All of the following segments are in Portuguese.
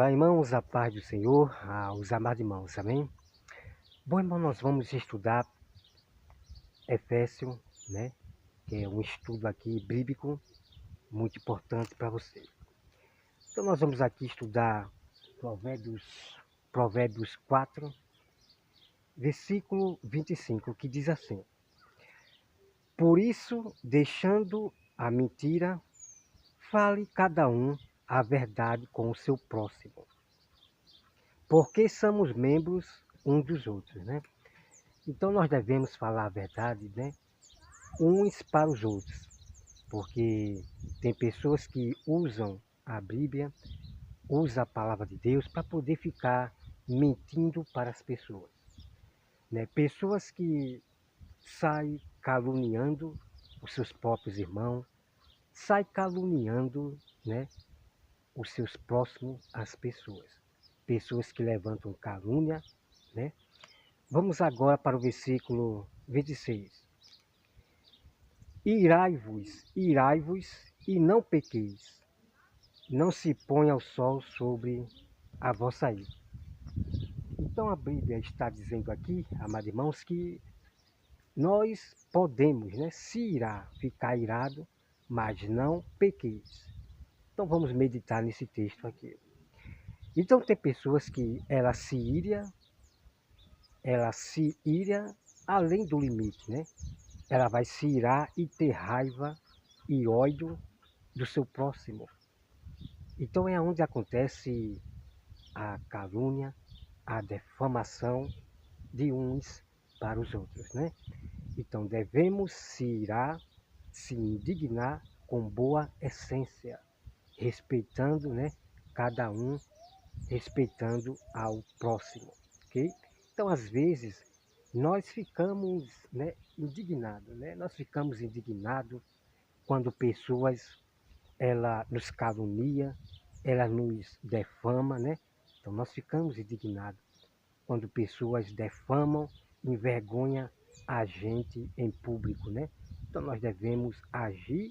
Olá, irmãos, a paz do Senhor, aos amados irmãos, amém? Bom, irmão, nós vamos estudar Efésios, né? Que é um estudo aqui bíblico muito importante para você. Então, nós vamos aqui estudar Provérbios 4, versículo 25, que diz assim: Por isso, deixando a mentira, fale cada um a verdade com o seu próximo, porque somos membros uns dos outros, né? Então nós devemos falar a verdade, né? Uns para os outros, porque tem pessoas que usam a Bíblia, usam a palavra de Deus para poder ficar mentindo para as pessoas, né? Pessoas que saem caluniando os seus próprios irmãos, saem caluniando, né? Os seus próximos, as pessoas. Pessoas que levantam calúnia, né? Vamos agora para o versículo 26. Irai-vos, irai-vos, e não pequeis. Não se ponha o sol sobre a vossa ira. Então a Bíblia está dizendo aqui, amados irmãos, que nós podemos, né, se irar, ficar irado, mas não pequeis. Então vamos meditar nesse texto aqui. Então tem pessoas que ela se ira além do limite, né? Ela vai se irar e ter raiva e ódio do seu próximo. Então é onde acontece a calúnia, a defamação de uns para os outros, né? Então devemos se irar, se indignar com boa essência, respeitando, né, cada um, respeitando ao próximo, ok? Então às vezes nós ficamos, né, indignados, né? Nós ficamos indignados quando pessoas ela nos calunia, ela nos defama, né? Então nós ficamos indignados quando pessoas defamam, envergonham a gente em público, né? Então nós devemos agir,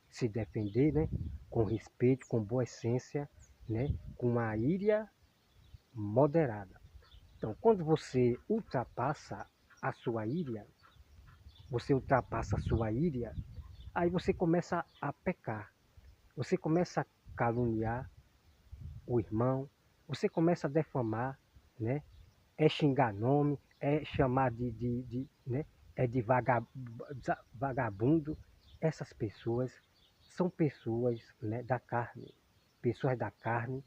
se defender, né? Com respeito, com boa essência, né? Com uma íria moderada. Então quando você ultrapassa a sua íria, aí você começa a pecar. Você começa a caluniar o irmão, você começa a defamar, né? É xingar nome, é chamar né? É de vagabundo. Essas pessoas são pessoas, né, da carne. Pessoas da carne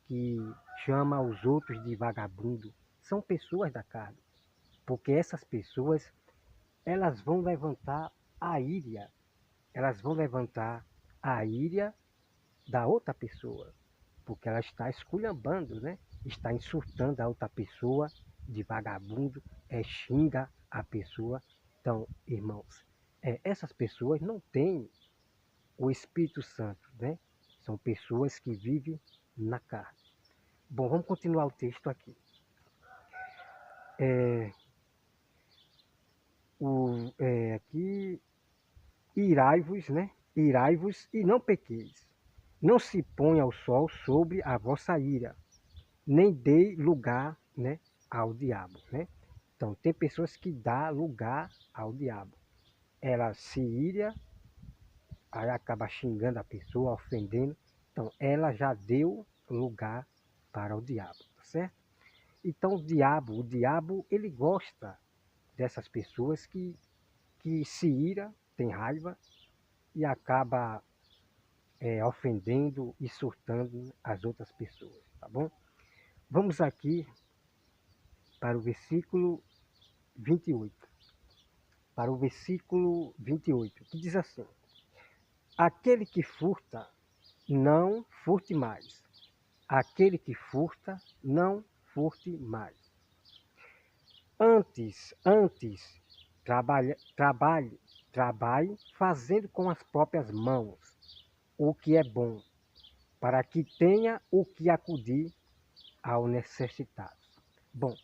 que chamam os outros de vagabundo. São pessoas da carne. Porque essas pessoas, elas vão levantar a íria. Elas vão levantar a íria da outra pessoa, porque ela está esculhambando, né? Está insultando a outra pessoa de vagabundo, xinga a pessoa. Então, irmãos, essas pessoas não têm o Espírito Santo, né? São pessoas que vivem na carne. Bom, vamos continuar o texto aqui. Aqui, irai-vos, né? Irai-vos e não pequeis. Não se ponha o sol sobre a vossa ira, nem dê lugar, né, ao diabo, né? Então, tem pessoas que dão lugar ao diabo. Ela se ira, aí acaba xingando a pessoa, ofendendo. Então, ela já deu lugar para o diabo, tá certo? Então, o diabo, ele gosta dessas pessoas que se ira, tem raiva e acaba ofendendo e surtando as outras pessoas, tá bom? Vamos aqui para o versículo 28. Para o versículo 28, que diz assim: Aquele que furta, não furte mais. Aquele que furta, não furte mais. Antes, trabalhe fazendo com as próprias mãos o que é bom, para que tenha o que acudir ao necessitado. Bom,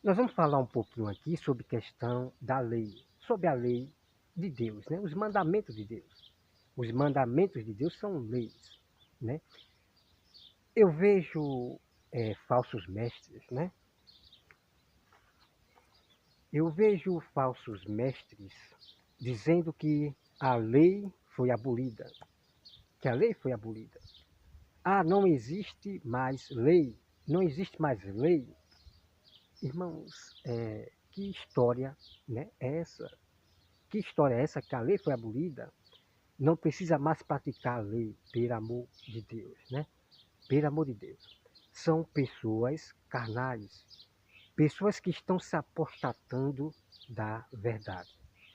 nós vamos falar um pouquinho aqui sobre questão da lei, sobre a lei de Deus, né? Os mandamentos de Deus. Os mandamentos de Deus são leis, né? Eu vejo falsos mestres, né? Eu vejo falsos mestres dizendo que a lei foi abolida, que a lei foi abolida. Ah, não existe mais lei, não existe mais lei. Irmãos, que história, né, é essa? Que história é essa que a lei foi abolida? Não precisa mais praticar a lei, pelo amor de Deus, né? Pelo amor de Deus. São pessoas carnais, pessoas que estão se apostatando da verdade,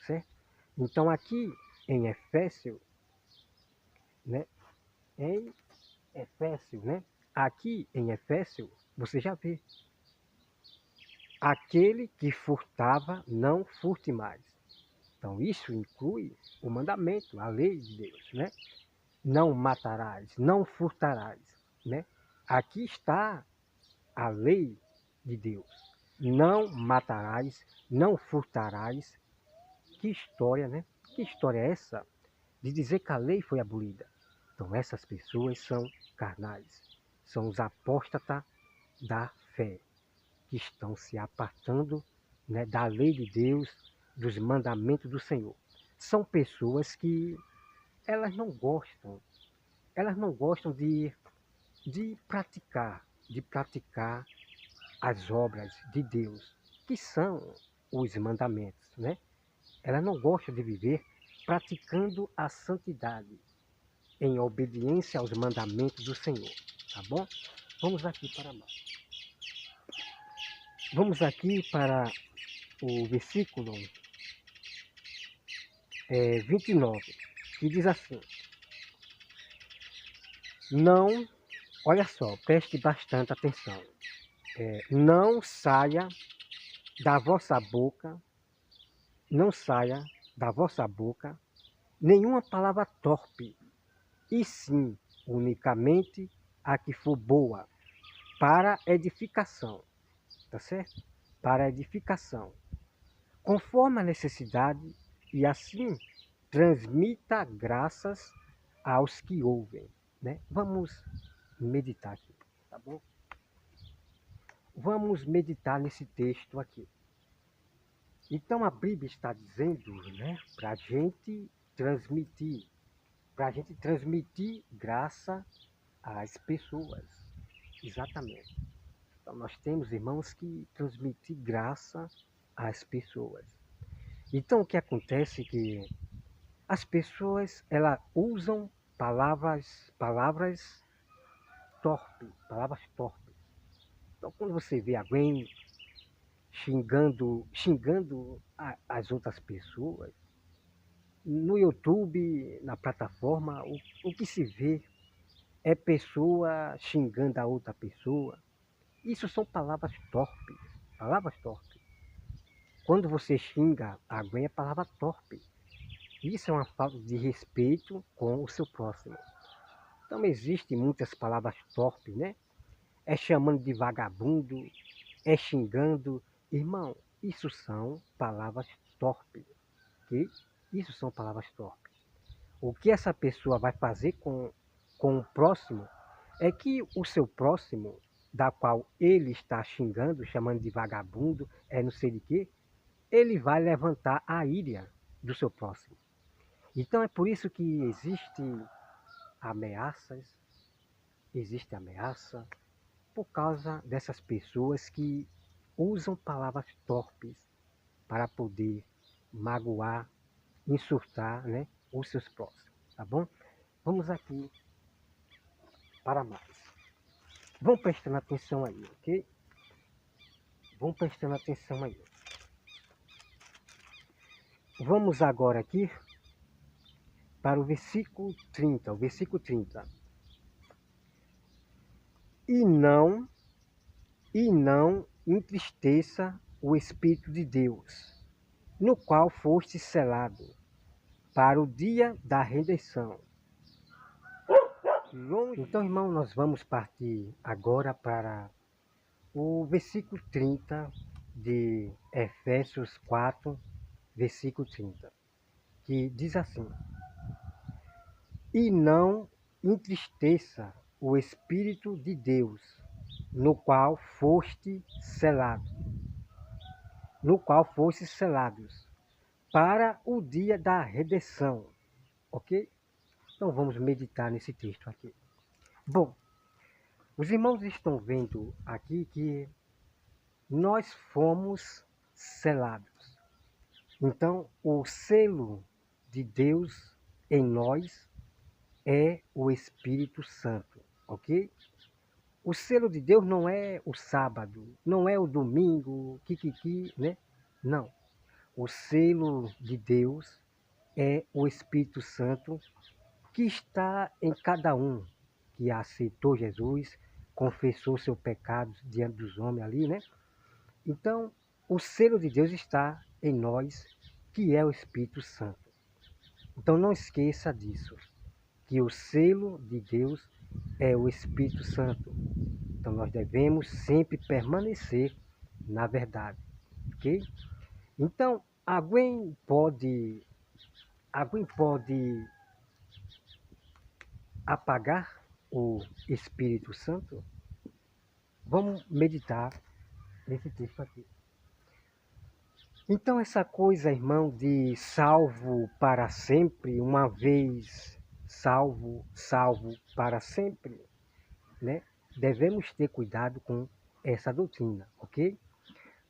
certo? Então aqui em Efésios, né? Em Efésios, né? Aqui em Efésios, você já vê. Aquele que furtava, não furte mais. Então isso inclui o mandamento, a lei de Deus, né? Não matarás, não furtarás, né? Aqui está a lei de Deus. Não matarás, não furtarás. Que história, né? Que história é essa de dizer que a lei foi abolida? Então essas pessoas são carnais, são os apóstatas da fé, que estão se apartando, né, da lei de Deus, dos mandamentos do Senhor. São pessoas que elas não gostam de praticar as obras de Deus, que são os mandamentos, né? Elas não gostam de viver praticando a santidade, em obediência aos mandamentos do Senhor, tá bom? Vamos aqui para mais. Vamos aqui para o versículo 29, que diz assim: não, olha só, preste bastante atenção. Não saia da vossa boca, não saia da vossa boca nenhuma palavra torpe, e sim unicamente a que for boa para edificação, tá certo? Para edificação, conforme a necessidade, e assim transmita graças aos que ouvem, né? Vamos meditar aqui, tá bom? Vamos meditar nesse texto aqui. Então a Bíblia está dizendo, né, para a gente transmitir graça às pessoas, exatamente. Então nós temos, irmãos, que transmitir graça às pessoas. Então o que acontece é que as pessoas elas usam palavras torpes. Então quando você vê alguém xingando as outras pessoas, no YouTube, na plataforma, o que se vê é pessoa xingando a outra pessoa. Isso são palavras torpes, palavras torpes. Quando você xinga alguém é palavra torpe. Isso é uma falta de respeito com o seu próximo. Então existem muitas palavras torpes, né? É chamando de vagabundo, é xingando. Irmão, isso são palavras torpes, ok? Isso são palavras torpes. O que essa pessoa vai fazer com o próximo é que o seu próximo, da qual ele está xingando, chamando de vagabundo, não sei de quê, ele vai levantar a ira do seu próximo. Então é por isso que ameaças, existe ameaça, por causa dessas pessoas que usam palavras torpes para poder magoar, insultar, né, os seus próximos, tá bom? Vamos aqui para mais. Vão prestando atenção aí, ok? Vão prestando atenção aí. Vamos agora aqui para o versículo 30, o versículo 30. E não entristeça o Espírito de Deus, no qual foste selado para o dia da redenção. Então, irmão, nós vamos partir agora para o versículo 30 de Efésios 4, versículo 30, que diz assim: e não entristeça o Espírito de Deus, no qual foste selado, no qual foste selados, para o dia da redenção. Ok? Então vamos meditar nesse texto aqui. Bom, os irmãos estão vendo aqui que nós fomos selados. Então, o selo de Deus em nós é o Espírito Santo, ok? O selo de Deus não é o sábado, não é o domingo, kikiki, né? Não. O selo de Deus é o Espírito Santo que está em cada um que aceitou Jesus, confessou seu pecado diante dos homens ali, né? Então, o selo de Deus está em nós, que é o Espírito Santo. Então, não esqueça disso, que o selo de Deus é o Espírito Santo. Então, nós devemos sempre permanecer na verdade, ok? Então, alguém pode apagar o Espírito Santo? Vamos meditar nesse texto aqui. Então, essa coisa, irmão, de salvo para sempre, uma vez salvo, salvo para sempre, né? Devemos ter cuidado com essa doutrina, ok?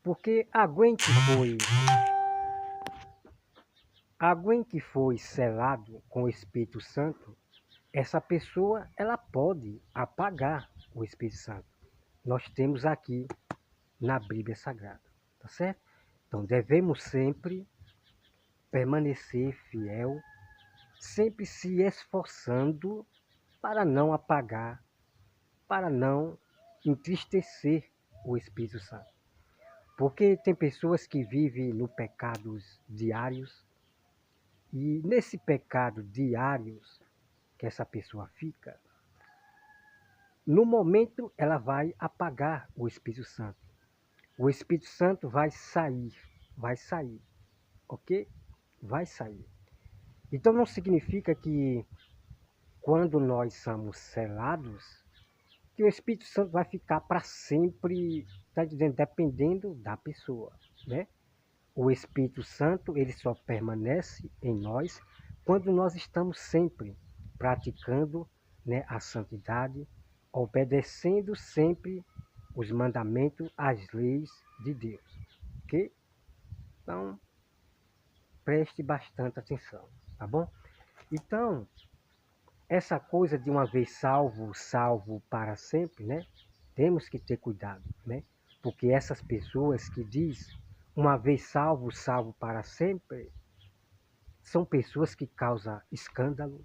Porque alguém que foi selado com o Espírito Santo, essa pessoa, ela pode apagar o Espírito Santo. Nós temos aqui na Bíblia Sagrada, tá certo? Então, devemos sempre permanecer fiel, sempre se esforçando para não apagar, para não entristecer o Espírito Santo. Porque tem pessoas que vivem no pecados diários e nesse pecado diários que essa pessoa fica, no momento ela vai apagar o Espírito Santo. O Espírito Santo vai sair, ok? Vai sair. Então não significa que quando nós somos selados, que o Espírito Santo vai ficar para sempre, está dizendo, dependendo da pessoa, né? O Espírito Santo, ele só permanece em nós quando nós estamos sempre praticando, né, a santidade, obedecendo sempre os mandamentos, as leis de Deus, ok? Então, preste bastante atenção, tá bom? Então, essa coisa de uma vez salvo, salvo para sempre, né? Temos que ter cuidado, né? Porque essas pessoas que diz uma vez salvo, salvo para sempre, são pessoas que causam escândalo,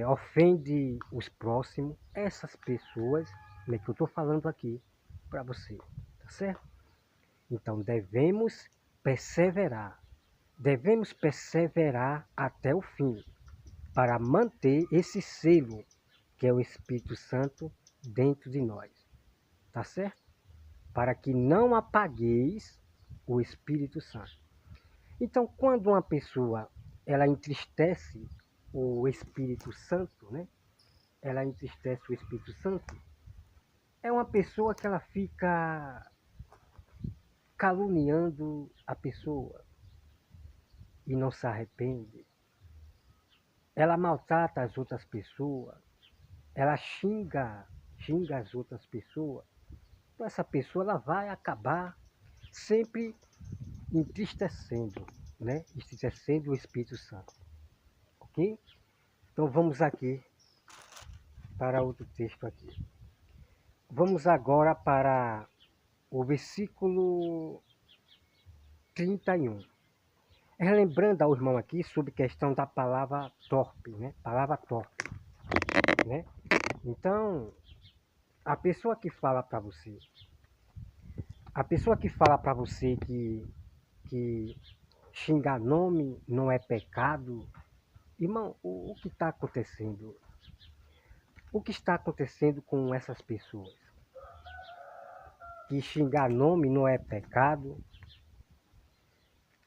ofende os próximos. Essas pessoas, né, que eu estou falando aqui para você, tá certo? Então devemos perseverar até o fim, para manter esse selo, que é o Espírito Santo, dentro de nós. Tá certo? Para que não apagueis o Espírito Santo. Então, quando uma pessoa ela entristece o Espírito Santo, né? Ela entristece o Espírito Santo, é uma pessoa que ela fica caluniando a pessoa e não se arrepende. Ela maltrata as outras pessoas, ela xinga as outras pessoas. Então essa pessoa ela vai acabar sempre entristecendo, né? Entristecendo o Espírito Santo, ok? Então vamos aqui para outro texto aqui. Vamos agora para o versículo 31. Relembrando ao irmão aqui sobre a questão da palavra torpe, né? Palavra torpe, né? Então, a pessoa que fala para você, que xingar nome não é pecado, irmão, o que está acontecendo? O que está acontecendo com essas pessoas? Que xingar nome não é pecado?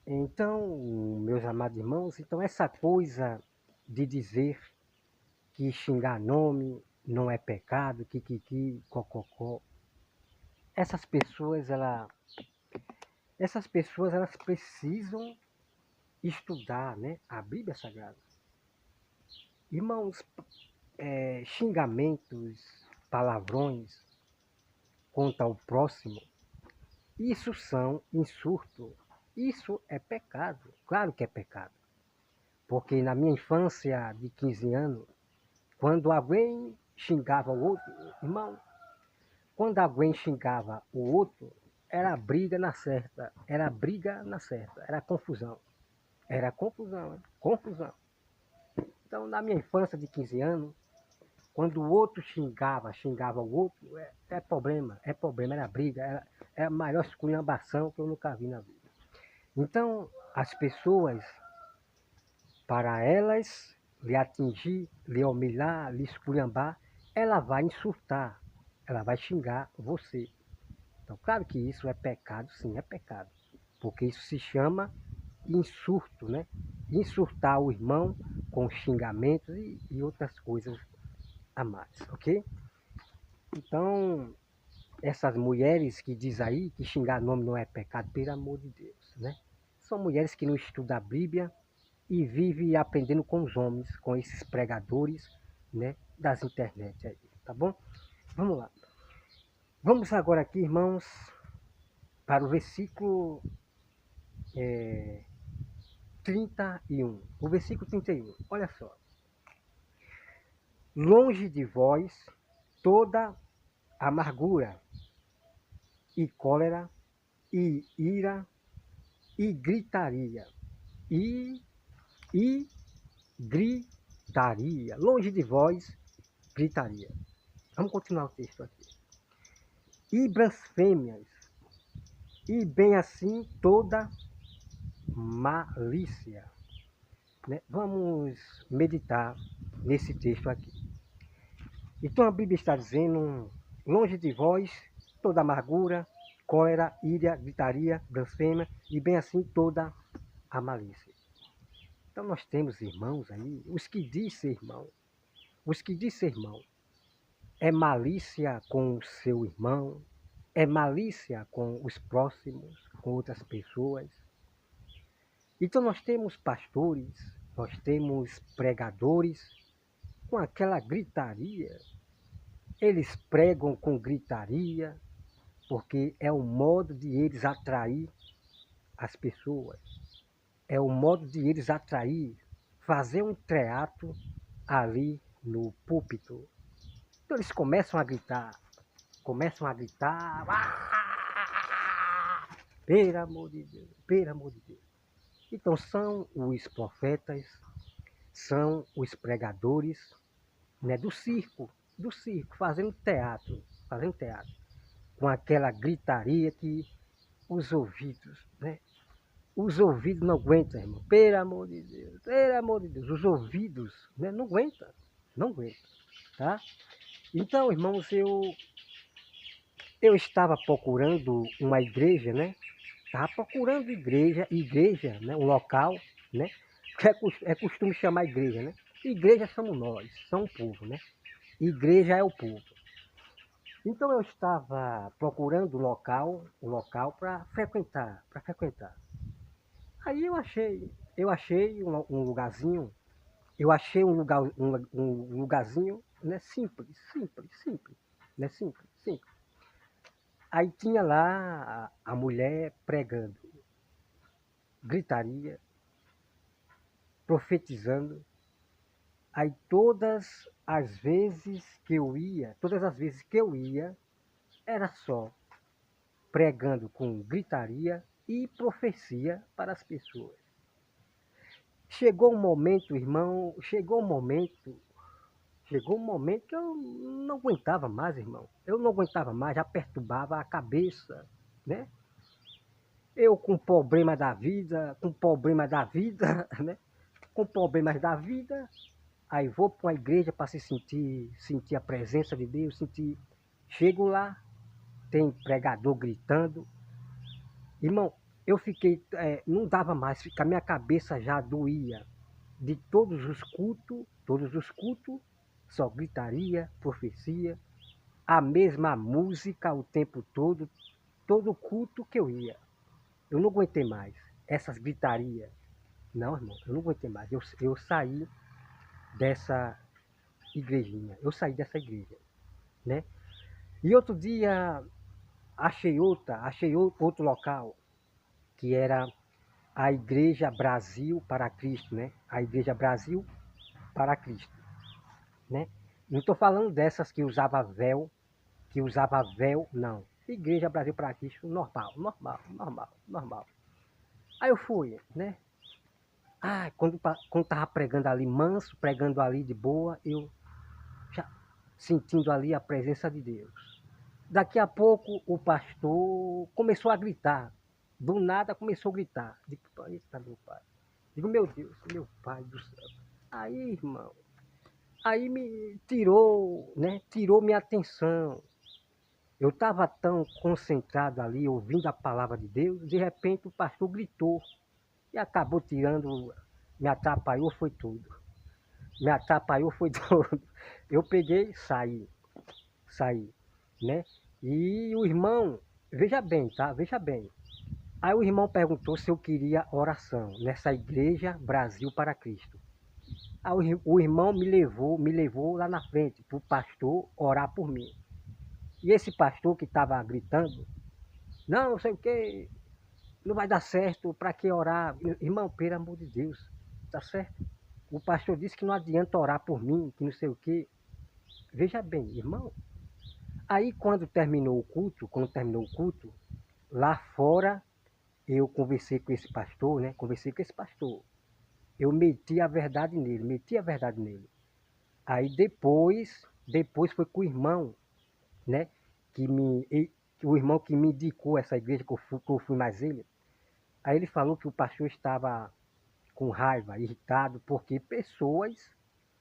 Então, meus amados irmãos, então essa coisa de dizer que xingar nome não é pecado, kikiki, cococó. Essas pessoas, elas precisam estudar, né, a Bíblia Sagrada. Irmãos, xingamentos, palavrões contra o próximo, isso são insultos. Isso é pecado. Claro que é pecado. Porque na minha infância de 15 anos, quando alguém xingava o outro, irmão, quando alguém xingava o outro, era briga na certa, era briga na certa, era confusão, confusão. Então, na minha infância de 15 anos, quando o outro xingava o outro, é problema, era briga, é a maior esculhambação que eu nunca vi na vida. Então, as pessoas, para elas lhe atingir, lhe humilhar, lhe esculhambar, ela vai insultar, ela vai xingar você. Então, claro que isso é pecado, sim, é pecado. Porque isso se chama insulto, né? Insultar o irmão com xingamentos e outras coisas a mais, ok? Então, essas mulheres que diz aí que xingar nome não é pecado, pelo amor de Deus, né? São mulheres que não estudam a Bíblia e vivem aprendendo com os homens, com esses pregadores, né, das internet aí, tá bom? Vamos lá. Vamos agora aqui, irmãos, para o versículo 31. O versículo 31, olha só. Longe de vós toda amargura e cólera e ira e gritaria. E gritaria. Longe de vós, gritaria. Vamos continuar o texto aqui. E blasfêmias. E bem assim toda malícia. Né? Vamos meditar nesse texto aqui. Então a Bíblia está dizendo, longe de vós toda amargura, cólera, ira, gritaria, blasfêmia e bem assim toda a malícia. Então nós temos irmãos aí, os que dizem irmão, é malícia com o seu irmão, é malícia com os próximos, com outras pessoas. Então nós temos pastores, nós temos pregadores com aquela gritaria. Eles pregam com gritaria, porque é o modo de eles atrair as pessoas. É o modo de eles atrair, fazer um teatro ali no púlpito. Então eles começam a gritar, pelo amor de Deus, pelo amor de Deus. Então são os profetas, são os pregadores, né, do circo, fazendo teatro, com aquela gritaria que os ouvidos, né? Os ouvidos não aguentam, irmão. Pelo amor de Deus, os ouvidos, né, não aguentam, tá? Então, irmãos, eu estava procurando uma igreja, né? Estava procurando igreja, né? Um local, né? Que é costume chamar igreja, né? Igreja somos nós, são o povo, né? Igreja é o povo. Então eu estava procurando um local para frequentar, Aí eu achei um lugarzinho, um lugarzinho, né, simples, né, simples. Aí tinha lá a mulher pregando, gritaria, profetizando. Aí todas as vezes que eu ia, era só pregando com gritaria e profecia para as pessoas. Chegou um momento, irmão, que eu não aguentava mais, irmão. Eu não aguentava mais, já perturbava a cabeça, né? Eu com problema da vida, né? Com problemas da vida, aí vou para uma igreja para sentir a presença de Deus, Chego lá, tem pregador gritando. Irmão, eu fiquei, não dava mais, a minha cabeça já doía de todos os cultos, só gritaria, profecia, a mesma música o tempo todo, todo culto que eu ia. Eu não aguentei mais essas gritarias. Não, irmão, eu não aguentei mais. Eu saí dessa igrejinha, eu saí dessa igreja, né? E outro dia achei outro local, que era a Igreja Brasil para Cristo, né? A Igreja Brasil para Cristo, né? Não estou falando dessas que usava véu, não. Igreja Brasil para Cristo, normal, normal, normal, normal. Aí eu fui, né? Ah, quando tava pregando ali manso, pregando ali de boa, eu já sentindo ali a presença de Deus. Daqui a pouco o pastor começou a gritar. Do nada começou a gritar. Digo, eita, meu pai. Digo, meu Deus, meu pai do céu. Aí, irmão, aí me tirou, né? Tirou minha atenção. Eu estava tão concentrado ali, ouvindo a palavra de Deus, de repente o pastor gritou e acabou tirando, me atrapalhou, foi tudo. Me atrapalhou, foi tudo. Eu peguei, saí, né? E o irmão, veja bem, tá? Veja bem. Aí o irmão perguntou se eu queria oração nessa igreja Brasil para Cristo. Aí o irmão me levou lá na frente para o pastor orar por mim. E esse pastor que estava gritando, não, não sei o que, não vai dar certo, para que orar? Irmão, pelo amor de Deus, tá certo? O pastor disse que não adianta orar por mim, que não sei o que. Veja bem, irmão. Aí quando terminou o culto, lá fora eu conversei com esse pastor, né? Conversei com esse pastor. Eu meti a verdade nele, meti a verdade nele. Aí depois foi com o irmão, né? O irmão que me indicou essa igreja que eu fui mais ele. Aí ele falou que o pastor estava com raiva, irritado, porque pessoas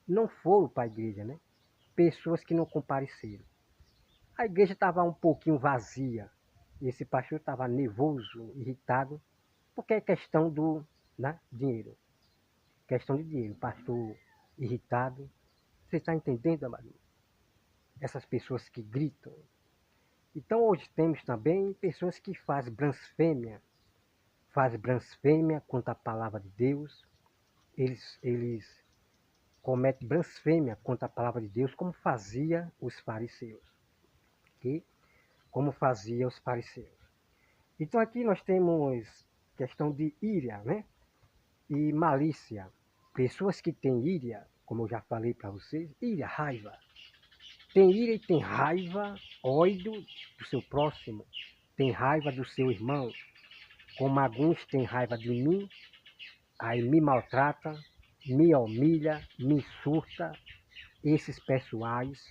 não foram para a igreja, né? Pessoas que não compareceram. A igreja estava um pouquinho vazia. E esse pastor estava nervoso, irritado, porque é questão do, né, dinheiro. Questão de dinheiro. Pastor irritado. Você está entendendo, amado? Essas pessoas que gritam. Então hoje temos também pessoas que fazem blasfêmia contra a palavra de Deus. Eles cometem blasfêmia contra a palavra de Deus, como fazia os fariseus. Ok? Como fazia os fariseus. Então aqui nós temos questão de ira, né? E malícia. Pessoas que têm ira, como eu já falei para vocês, ira, raiva. Tem ira e tem raiva, ódio do seu próximo, tem raiva do seu irmão. Como alguns têm raiva de mim, aí me maltrata, me humilha, me insulta. Esses pessoais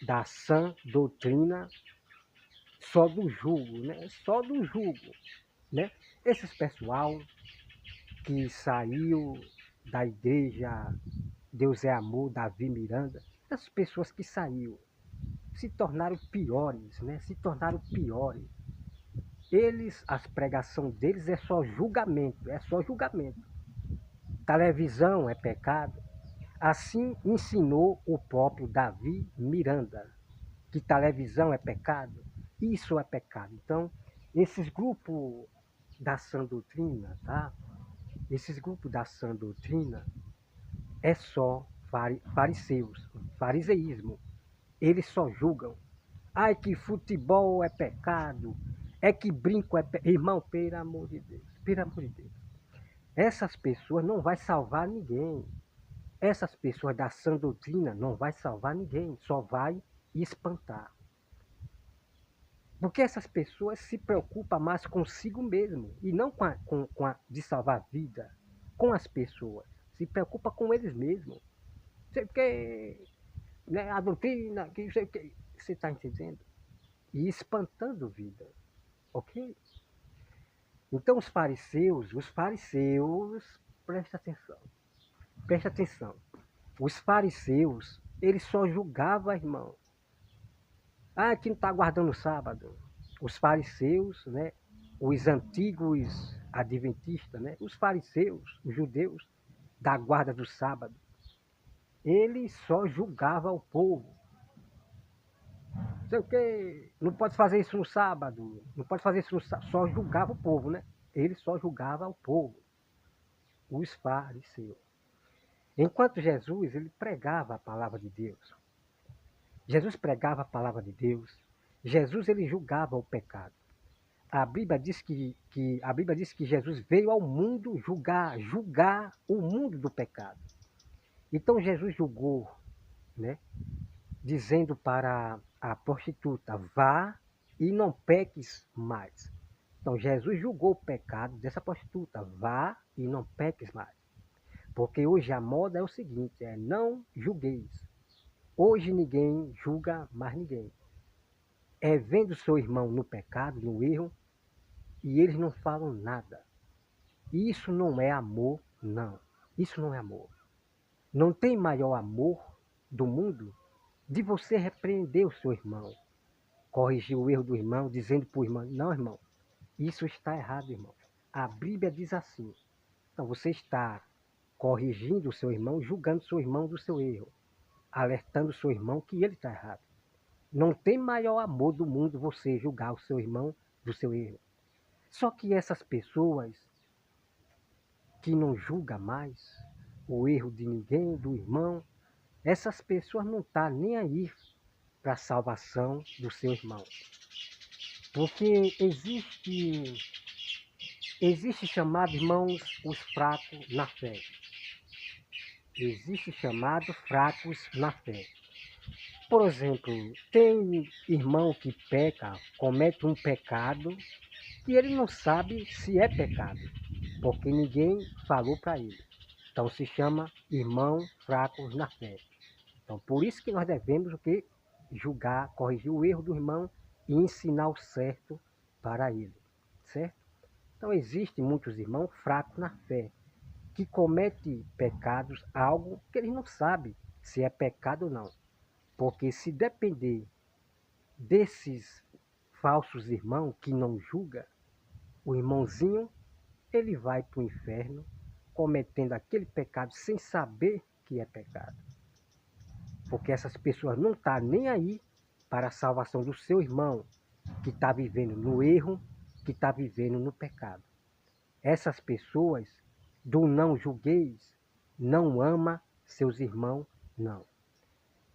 da sã doutrina, só do jugo, né? Só do jugo, né? Esses pessoal que saiu da igreja Deus é Amor, Davi Miranda, essas pessoas que saíram se tornaram piores, né? Se tornaram piores. Eles, as pregação deles é só julgamento, é só julgamento. Televisão é pecado. Assim ensinou o próprio Davi Miranda, que televisão é pecado, isso é pecado. Então, esses grupos da sã doutrina, tá? Esses grupos da sã doutrina é só fariseus, fariseísmo. Eles só julgam. Ai, que futebol é pecado. É que brinco é pecado. Irmão, pelo amor de Deus. Pelo amor de Deus. Essas pessoas não vai salvar ninguém. Essas pessoas da sã doutrina não vai salvar ninguém. Só vai espantar. Porque essas pessoas se preocupam mais consigo mesmo. E não de salvar a vida. Com as pessoas. Se preocupa com eles mesmos. Sei que, né, a doutrina, que sei que. Você está entendendo? E espantando vida, ok? Então os fariseus, presta atenção. Os fariseus, eles só julgavam, irmão. Ah, que não está guardando o sábado. Os fariseus, né? Os antigos adventistas, né? Os fariseus, os judeus, da guarda do sábado. ele só julgava o povo. Não sei o quê, não pode fazer isso no sábado, não pode fazer isso no sábado, só julgava o povo, né? Ele só julgava o povo, os fariseus. Enquanto Jesus, ele pregava a palavra de Deus. Jesus pregava a palavra de Deus. Jesus, ele julgava o pecado. A Bíblia diz que Jesus veio ao mundo julgar o mundo do pecado. Então Jesus julgou, né? Dizendo para a prostituta, vá e não peques mais. Então Jesus julgou o pecado dessa prostituta, vá e não peques mais. Porque hoje a moda é o seguinte, é não julgueis. Hoje ninguém julga mais ninguém. É vendo seu irmão no pecado, no erro, e eles não falam nada. Isso não é amor, não. Isso não é amor. Não tem maior amor do mundo de você repreender o seu irmão, corrigir o erro do irmão, dizendo para o irmão, não, irmão, isso está errado, irmão. A Bíblia diz assim. Então você está corrigindo o seu irmão, julgando o seu irmão do seu erro, alertando o seu irmão que ele está errado. Não tem maior amor do mundo você julgar o seu irmão do seu erro. Só que essas pessoas que não julgam mais o erro de ninguém, do irmão, essas pessoas não estão nem aí para a salvação do seu irmão. Porque existe chamado, irmãos, os fracos na fé. Existe chamado fracos na fé. Por exemplo, tem irmão que peca, comete um pecado, que ele não sabe se é pecado, porque ninguém falou para ele. Então se chama irmão fracos na fé. Então por isso que nós devemos o quê? Julgar, corrigir o erro do irmão e ensinar o certo para ele, certo? Então existem muitos irmãos fracos na fé, que cometem pecados, algo que eles não sabem se é pecado ou não. Porque se depender desses falsos irmãos que não julgam, o irmãozinho, ele vai para o inferno cometendo aquele pecado sem saber que é pecado. Porque essas pessoas não estão nem aí para a salvação do seu irmão, que está vivendo no erro, que está vivendo no pecado. Essas pessoas do não julgueis não ama seus irmãos, não.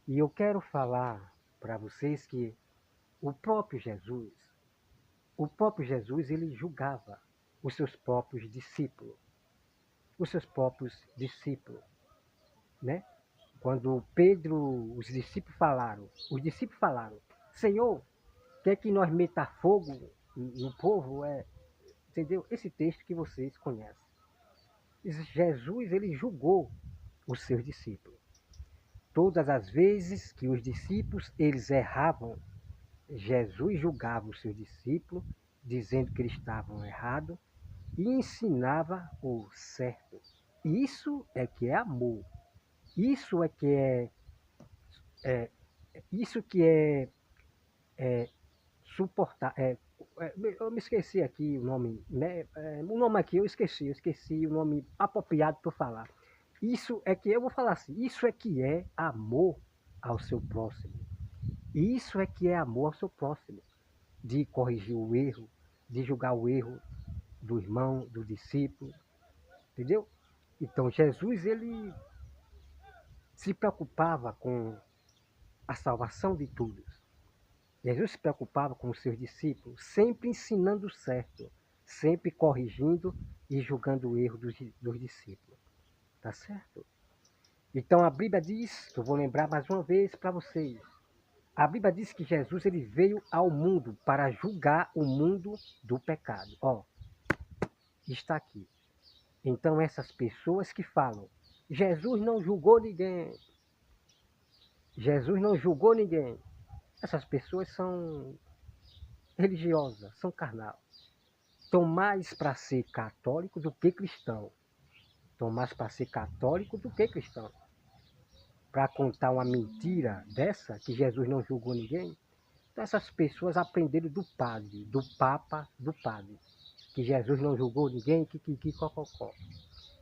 E eu quero falar para vocês que o próprio Jesus, ele julgava os seus próprios discípulos. Os seus próprios discípulos, né? Quando Pedro, os discípulos falaram, Senhor, quer que nós meta fogo no povo? Entendeu? Esse texto que vocês conhecem. Jesus, ele julgou os seus discípulos. Todas as vezes que os discípulos, eles erravam, Jesus julgava os seus discípulos, dizendo que eles estavam errados, e ensinava o certo. Isso é que é amor. Isso é que é isso que é suportar. Eu me esqueci aqui o nome, né? O nome aqui eu esqueci o nome apropriado para falar. Isso é que, eu vou falar assim, isso é que é amor ao seu próximo. Isso é que é amor ao seu próximo. De corrigir o erro, de julgar o erro do irmão, do discípulo, entendeu? Então Jesus, ele se preocupava com a salvação de todos. Jesus se preocupava com os seus discípulos, sempre ensinando o certo, sempre corrigindo e julgando o erro dos discípulos. Tá certo? Então a Bíblia diz, que eu vou lembrar mais uma vez para vocês, a Bíblia diz que Jesus, ele veio ao mundo para julgar o mundo do pecado. Ó, está aqui. Então essas pessoas que falam, Jesus não julgou ninguém, Jesus não julgou ninguém, essas pessoas são religiosas, são carnal. Estão mais para ser católico do que cristão. Estão mais para ser católico do que cristão. Para contar uma mentira dessa, que Jesus não julgou ninguém, então essas pessoas aprenderam do padre, do papa, do padre, que Jesus não julgou ninguém, que cococó.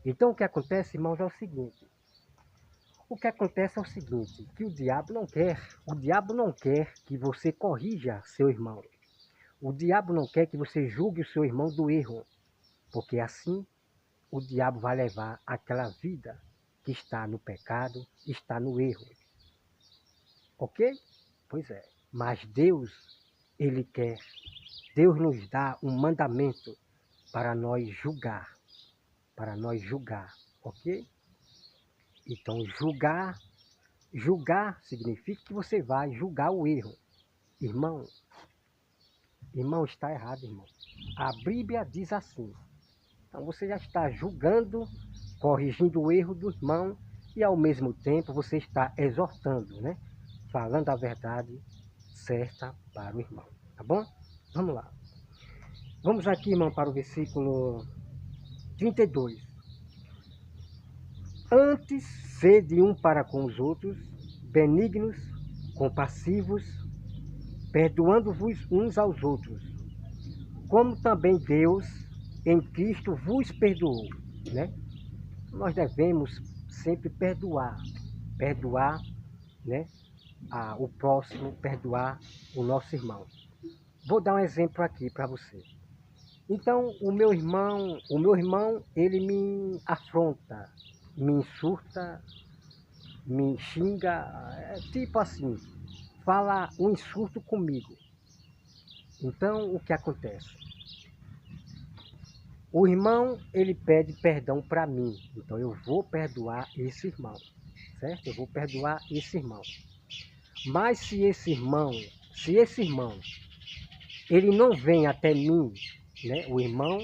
Então o que acontece, irmãos, é o seguinte, O que acontece é o seguinte, que o diabo não quer que você corrija seu irmão. O diabo não quer que você julgue o seu irmão do erro, porque assim o diabo vai levar aquela vida que está no pecado, está no erro. Ok? Pois é. Mas Deus, Ele quer. Deus nos dá um mandamento para nós julgar. Para nós julgar. Ok? Então, julgar significa que você vai julgar o erro. Irmão, está errado, irmão. A Bíblia diz assim. Então, você já está julgando, corrigindo o erro do irmão e, ao mesmo tempo, você está exortando, né? Falando a verdade certa para o irmão. Tá bom? Vamos lá. Vamos aqui, irmão, para o versículo 32. Antes, sede um para com os outros, benignos, compassivos, perdoando-vos uns aos outros, como também Deus em Cristo vos perdoou, né? Nós devemos sempre perdoar, né? O próximo, perdoar o nosso irmão. Vou dar um exemplo aqui para você. Então, o meu irmão, ele me afronta, me insulta, me xinga, tipo assim, fala um insulto comigo. Então, o que acontece? O irmão, ele pede perdão para mim. Então, eu vou perdoar esse irmão, certo? Eu vou perdoar esse irmão. Mas se esse irmão, ele não vem até mim, né? O irmão,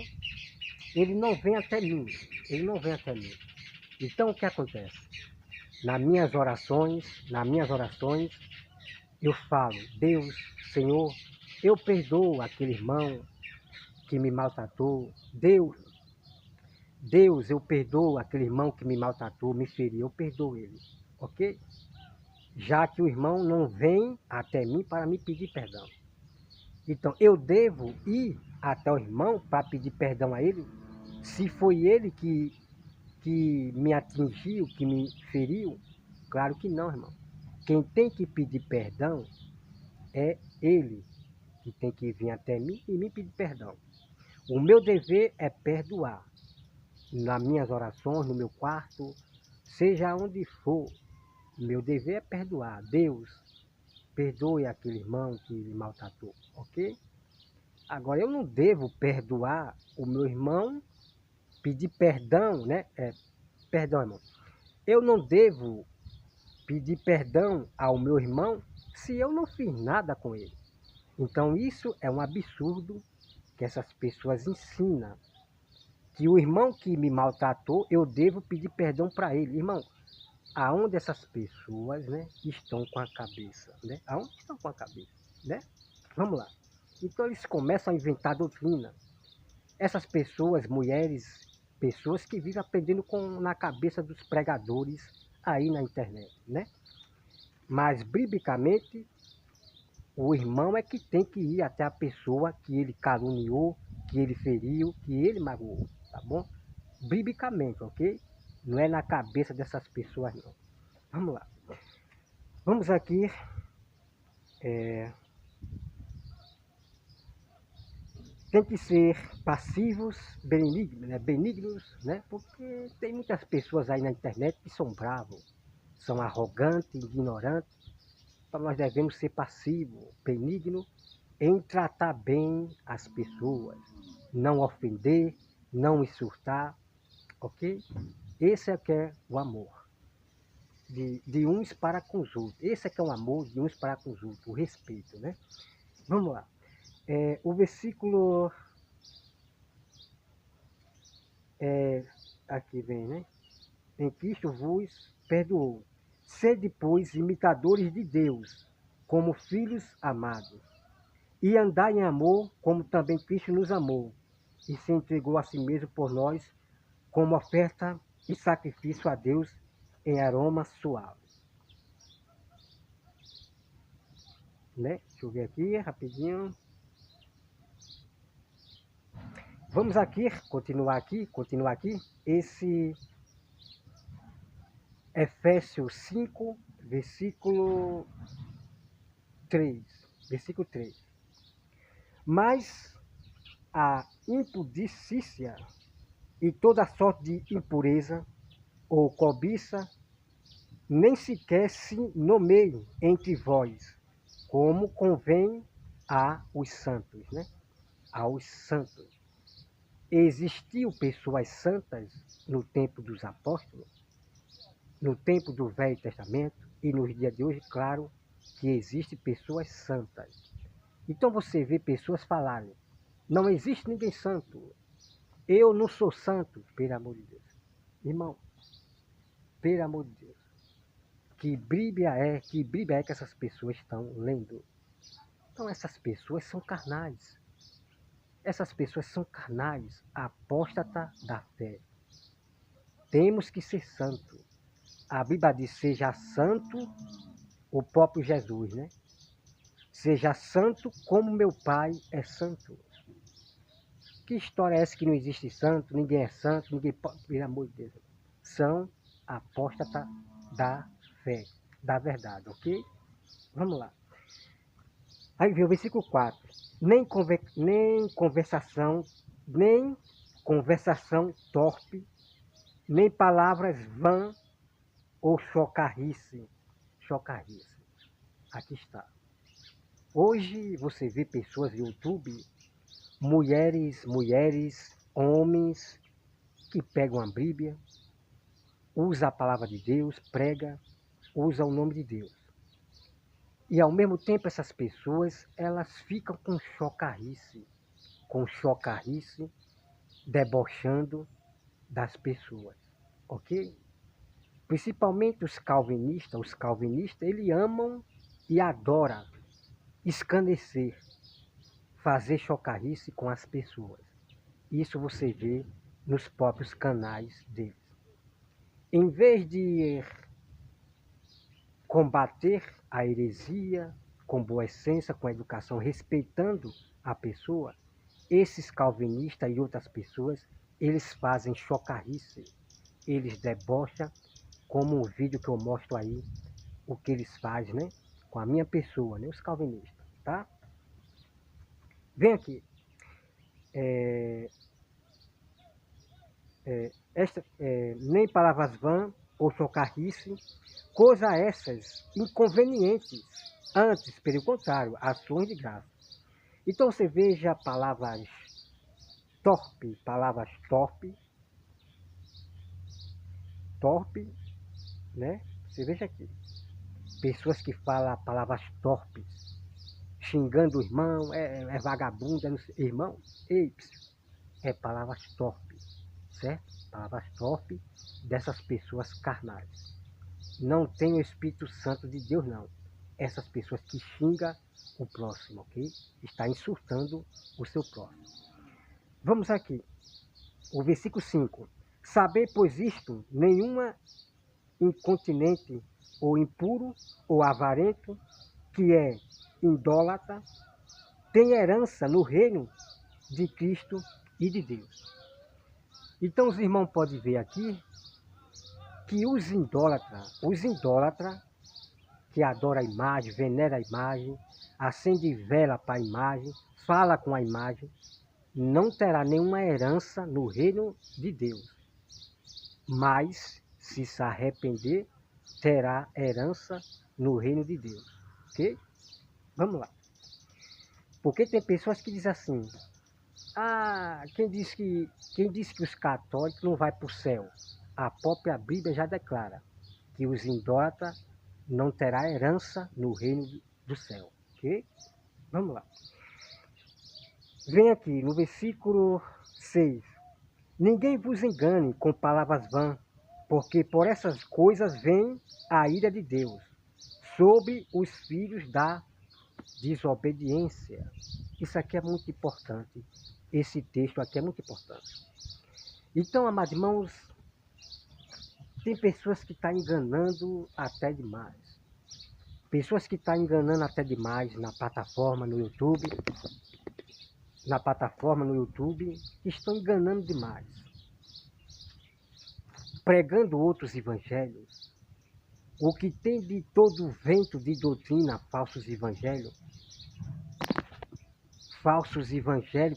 ele não vem até mim. Então, o que acontece? Nas minhas orações, eu falo, Deus, Senhor, eu perdoo aquele irmão que me maltratou. Deus, eu perdoo aquele irmão que me maltratou, me feriu, eu perdoo ele, ok? Já que o irmão não vem até mim para me pedir perdão. Então, eu devo ir até o irmão para pedir perdão a ele, se foi ele que me atingiu, que me feriu? Claro que não, irmão. Quem tem que pedir perdão é ele, que tem que vir até mim e me pedir perdão. O meu dever é perdoar. Nas minhas orações, no meu quarto, seja onde for, meu dever é perdoar. Deus, perdoe aquele irmão que me maltratou, ok? Agora, eu não devo perdoar o meu irmão, pedir perdão, né? Perdão, irmão. Eu não devo pedir perdão ao meu irmão se eu não fiz nada com ele. Então, isso é um absurdo que essas pessoas ensinam. Que o irmão que me maltratou, eu devo pedir perdão para ele. Irmão, aonde essas pessoas, né, estão com a cabeça, né? Aonde estão com a cabeça, né? Vamos lá. Então eles começam a inventar doutrina. Essas pessoas, mulheres, pessoas que vivem aprendendo na cabeça dos pregadores aí na internet, né? Mas, biblicamente, o irmão é que tem que ir até a pessoa que ele caluniou, que ele feriu, que ele magoou, tá bom? Biblicamente, ok? Não é na cabeça dessas pessoas, não. Vamos lá. Vamos aqui. Tem que ser passivos, benignos, né? Porque tem muitas pessoas aí na internet que são bravos, são arrogantes, ignorantes. Então nós devemos ser passivos, benignos, em tratar bem as pessoas, não ofender, não insultar, ok? Esse é que é o amor, de uns para com os outros. Esse é que é o amor de uns para com os outros, o respeito, né? Vamos lá. O versículo, aqui vem, né? Em Cristo vos perdoou. Sede, pois, imitadores de Deus, como filhos amados. E andai em amor, como também Cristo nos amou, e se entregou a si mesmo por nós, como oferta e sacrifício a Deus em aroma suave. Né? Deixa eu ver aqui, rapidinho. Vamos aqui, continuar aqui. Efésios 5, versículo 3. Versículo 3. Mas a impudicícia e toda sorte de impureza ou cobiça nem sequer se nomeiem entre vós, como convém aos santos, né? Aos santos. Existiam pessoas santas no tempo dos apóstolos, no tempo do Velho Testamento e nos dias de hoje, claro, que existem pessoas santas. Então você vê pessoas falarem, não existe ninguém santo, eu não sou santo, pelo amor de Deus. Irmão, pelo amor de Deus, que Bíblia é que essas pessoas estão lendo? Então essas pessoas são carnais. Essas pessoas são carnais, apóstata da fé. Temos que ser santo. A Bíblia diz, seja santo, o próprio Jesus, né? Seja santo como meu Pai é santo. Que história é essa que não existe santo, ninguém é santo, ninguém pode, pelo amor de Deus. São apóstata da fé, da verdade, ok? Vamos lá. Aí vem o versículo 4. Nem conversação torpe, nem palavras vãs ou chocarrice. Chocarrice. Aqui está. Hoje você vê pessoas no YouTube, mulheres, homens, que pegam a Bíblia, usa a palavra de Deus, prega, usa o nome de Deus. E ao mesmo tempo essas pessoas, elas ficam com chocarrice, debochando das pessoas, ok? Principalmente os calvinistas, eles amam e adoram escarnecer, fazer chocarrice com as pessoas. Isso você vê nos próprios canais deles. Em vez de combater a heresia com boa essência, com educação, respeitando a pessoa, esses calvinistas e outras pessoas, eles fazem chocarrice, eles debocham, como um vídeo que eu mostro aí, o que eles fazem, né? Com a minha pessoa, né? Os calvinistas, tá? Vem aqui. Nem palavras vãs ou chocarrice, coisas essas inconvenientes, antes, pelo contrário, ações de graça. Então você veja torpe, né? Você veja aqui, pessoas que falam palavras torpes, xingando o irmão, é vagabundo, irmão, ei, é palavras torpes, certo? Palavras torpes dessas pessoas carnais. Não tem o Espírito Santo de Deus, não. Essas pessoas que xingam o próximo, ok? Está insultando o seu próximo. Vamos aqui, o versículo 5. Saber, pois isto, nenhuma incontinente ou impuro ou avarento, que é idólatra, tem herança no reino de Cristo e de Deus. Então os irmãos podem ver aqui que os idólatras que adoram a imagem, venera a imagem, acende vela para a imagem, fala com a imagem, não terá nenhuma herança no reino de Deus. Mas, se arrepender, terá herança no reino de Deus. Ok? Vamos lá. Porque tem pessoas que dizem assim, quem diz que os católicos não vão para o céu? A própria Bíblia já declara que os idólatras não terá herança no reino do céu. Ok? Vamos lá. Vem aqui no versículo 6. Ninguém vos engane com palavras vãs, porque por essas coisas vem a ira de Deus sobre os filhos da desobediência. Isso aqui é muito importante. Esse texto aqui é muito importante. Então, amados irmãos, tem pessoas que estão enganando até demais. Pessoas que estão enganando até demais na plataforma, no YouTube. Estão enganando demais. Pregando outros evangelhos. O que tem de todo vento de doutrina, falsos evangelhos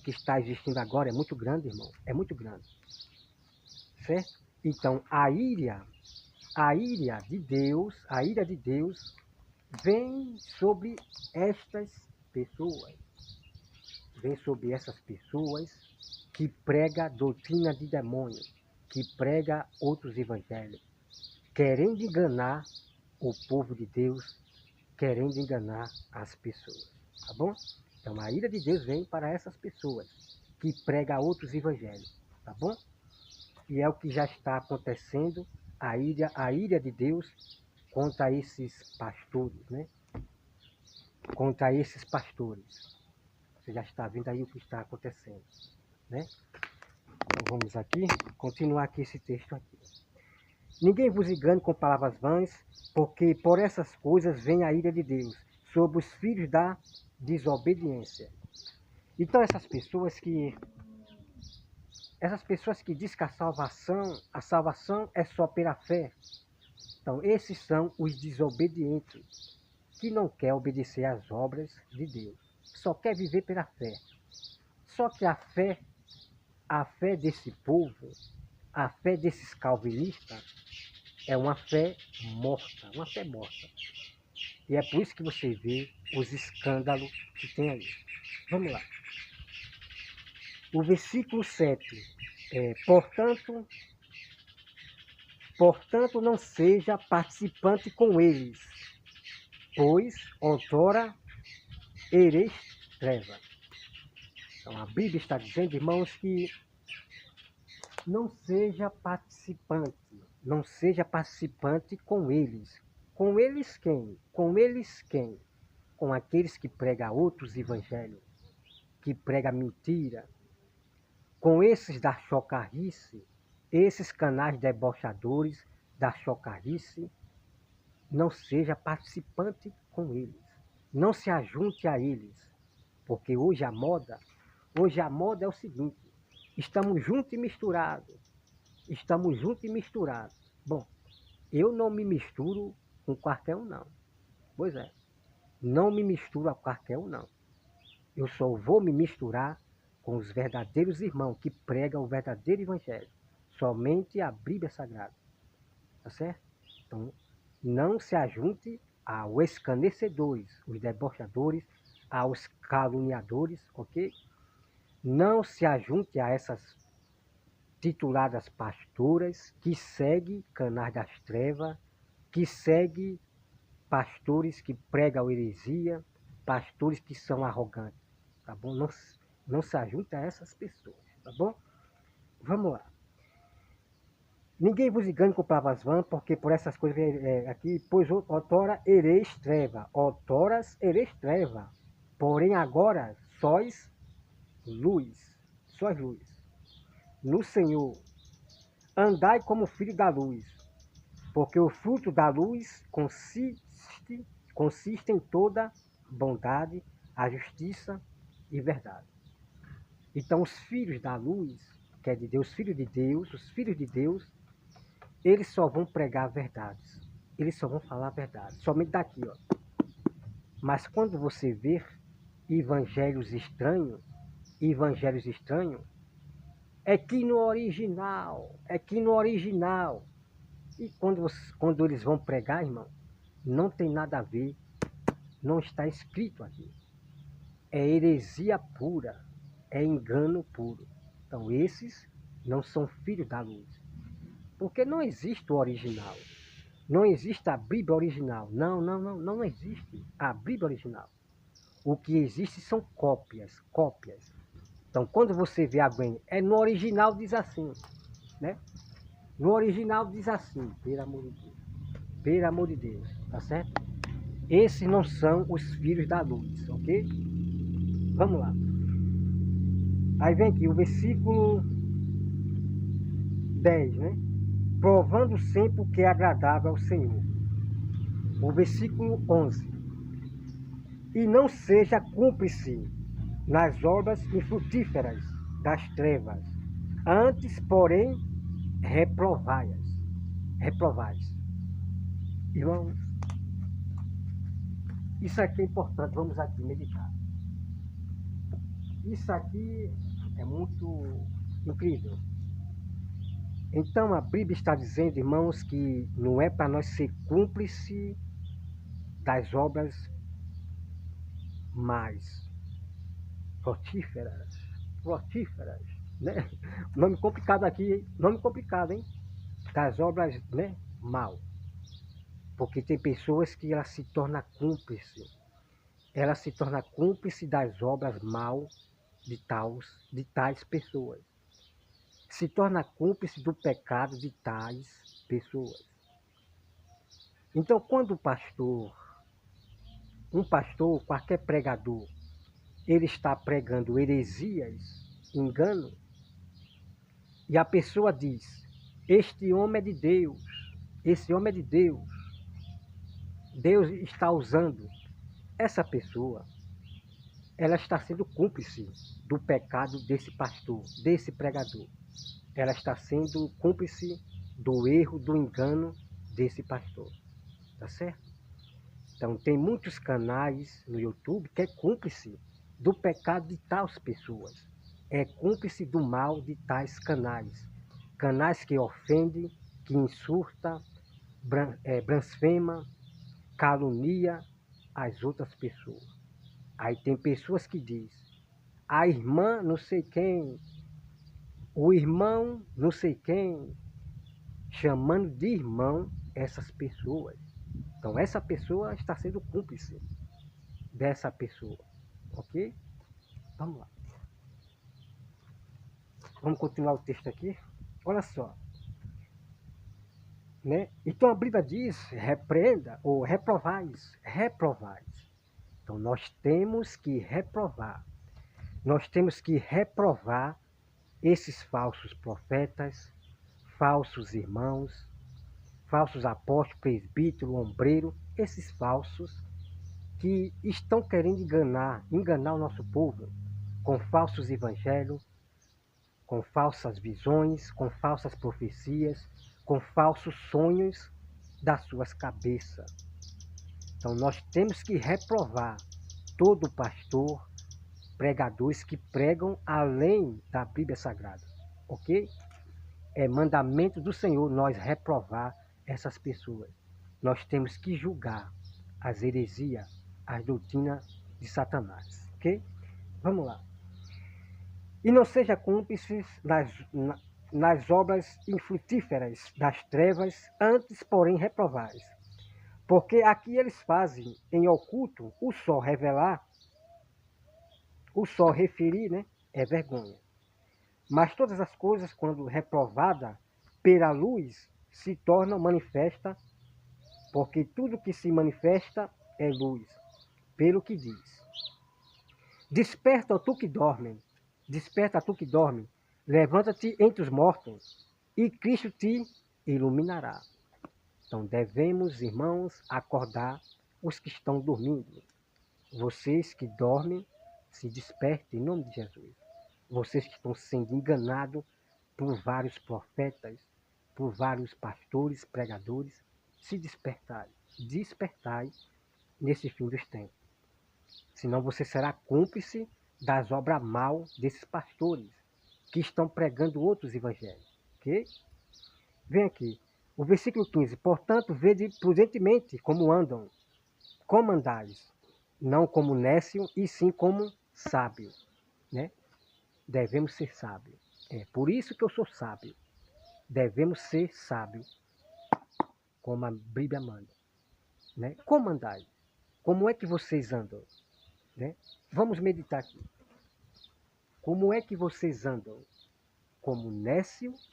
que está existindo agora é muito grande, irmão. É muito grande. Certo? Então, a ira de Deus vem sobre estas pessoas. Vem sobre essas pessoas que prega doutrina de demônio, que prega outros evangelhos, querendo enganar o povo de Deus, querendo enganar as pessoas, tá bom? Então a ira de Deus vem para essas pessoas que pregam outros evangelhos, tá bom? E é o que já está acontecendo, a ira de Deus contra esses pastores, né? Contra esses pastores. Você já está vendo aí o que está acontecendo, né? Então vamos aqui, continuar aqui esse texto aqui. Ninguém vos engane com palavras vãs, porque por essas coisas vem a ira de Deus sobre os filhos da desobediência. Então essas pessoas que dizem que a salvação é só pela fé. Então esses são os desobedientes, que não quer obedecer às obras de Deus, só quer viver pela fé. Só que a fé desse povo, a fé desses calvinistas, é uma fé morta, uma fé morta. E é por isso que você vê os escândalos que tem aí. Vamos lá. O versículo 7. Portanto, não seja participante com eles, pois outrora ereis treva. Então a Bíblia está dizendo, irmãos, que não seja participante com eles. Com eles quem? Com eles quem? Com aqueles que pregam outros evangelhos, que pregam mentira. Com esses da chocarrice, esses canais debochadores da chocarrice, não seja participante com eles. Não se ajunte a eles. Porque hoje a moda é o seguinte, estamos juntos e misturados. Bom, eu não me misturo com qualquer um, não. Pois é, não me misturo a qualquer um, não. Eu só vou me misturar com os verdadeiros irmãos que pregam o verdadeiro evangelho. Somente a Bíblia Sagrada. Tá certo? Então, não se ajunte aos escarnecedores, os debochadores, aos caluniadores, ok? Não se ajunte a essas tituladas pastoras que seguem canais das trevas, que seguem pastores que pregam heresia, pastores que são arrogantes, tá bom? Não se ajunte a essas pessoas, tá bom? Vamos lá. Ninguém vos engane com palavras vãs, porque por essas coisas aqui, pois outrora ereis treva, porém agora sois luz, no Senhor. Andai como filho da luz, porque o fruto da luz consiste em toda bondade, a justiça e verdade. Então os filhos da luz, que é de Deus, os filhos de Deus, eles só vão pregar verdades. Eles só vão falar a verdade. Somente daqui, ó. Mas quando você vê evangelhos estranhos, é que no original. E quando eles vão pregar, irmão, não tem nada a ver, não está escrito aqui. É heresia pura, é engano puro. Então esses não são filhos da luz. Porque não existe o original. Não existe a Bíblia original. Não existe a Bíblia original. O que existe são cópias. Então, quando você vê alguém, no original diz assim, né? No original diz assim, pelo amor de Deus, tá certo? Esses não são os filhos da luz, ok? Vamos lá. Aí vem aqui o versículo 10, né? Provando sempre o que é agradável ao Senhor. O versículo 11. E não seja cúmplice nas obras infrutíferas das trevas. Antes, porém, reprovai-as. Irmãos, isso aqui é importante, vamos aqui meditar. Isso aqui é muito incrível. Então a Bíblia está dizendo, irmãos, que não é para nós ser cúmplice das obras mais frutíferas, né? Nome complicado aqui, nome complicado, hein? Das obras, né? Mal. Porque tem pessoas que ela se torna cúmplice das obras mal de tais pessoas. Se torna cúmplice do pecado de tais pessoas. Então, quando um pastor, qualquer pregador, ele está pregando heresias, engano, e a pessoa diz, este homem é de Deus, esse homem é de Deus, Deus está usando essa pessoa, ela está sendo cúmplice do pecado desse pastor, desse pregador. Ela está sendo cúmplice do erro, do engano desse pastor. Tá certo? Então, tem muitos canais no YouTube que é cúmplice do pecado de tais pessoas. É cúmplice do mal de tais canais. Canais que ofendem, que insultam, blasfema, calunia as outras pessoas. Aí tem pessoas que dizem, a irmã não sei quem, o irmão não sei quem, chamando de irmão essas pessoas. Então essa pessoa está sendo cúmplice dessa pessoa, ok? Vamos lá. Vamos continuar o texto aqui. Olha só, né? Então a Bíblia diz, repreenda ou reprovais. Então nós temos que reprovar. Nós temos que reprovar esses falsos profetas, falsos irmãos, falsos apóstolos, presbítero, ombreiro, esses falsos que estão querendo enganar o nosso povo com falsos evangelhos, com falsas visões, com falsas profecias, com falsos sonhos das suas cabeças. Então nós temos que reprovar todo pastor, pregadores que pregam além da Bíblia Sagrada, ok? É mandamento do Senhor nós reprovar essas pessoas. Nós temos que julgar as heresias, as doutrinas de Satanás, ok? Vamos lá. E não seja cúmplices nas obras infrutíferas das trevas, antes, porém, reprovais. Porque aqui eles fazem em oculto o só revelar, o só referir, né, é vergonha. Mas todas as coisas, quando reprovada pela luz, se tornam manifesta, porque tudo que se manifesta é luz, pelo que diz. Desperta, tu que dorme, levanta-te entre os mortos, e Cristo te iluminará. Então devemos, irmãos, acordar os que estão dormindo. Vocês que dormem, se despertem em nome de Jesus. Vocês que estão sendo enganados por vários profetas, por vários pastores, pregadores, se despertai. Despertai nesse fim dos tempos. Senão você será cúmplice das obras mal desses pastores que estão pregando outros evangelhos. Ok? Vem aqui. O versículo 15. Portanto, vede prudentemente como andam, como andais, não como nécio, e sim como sábio. Né? Devemos ser sábios. É por isso que eu sou sábio. Devemos ser sábios, como a Bíblia manda. Né? Como andais? Como é que vocês andam? Né? Vamos meditar aqui. Como é que vocês andam? Como nécios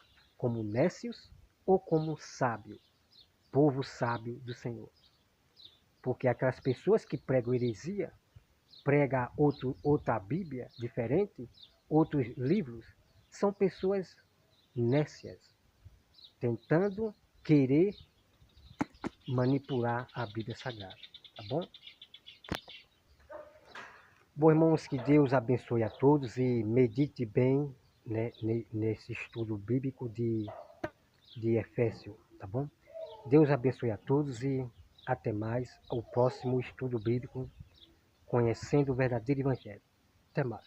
ou como sábio? Povo sábio do Senhor. Porque aquelas pessoas que pregam heresia, pregam outra Bíblia diferente, outros livros, são pessoas nécias, tentando querer manipular a Bíblia Sagrada. Tá bom? Bom, irmãos, que Deus abençoe a todos e medite bem, né, nesse estudo bíblico de Efésios, tá bom? Deus abençoe a todos e até mais o próximo estudo bíblico, conhecendo o verdadeiro Evangelho. Até mais.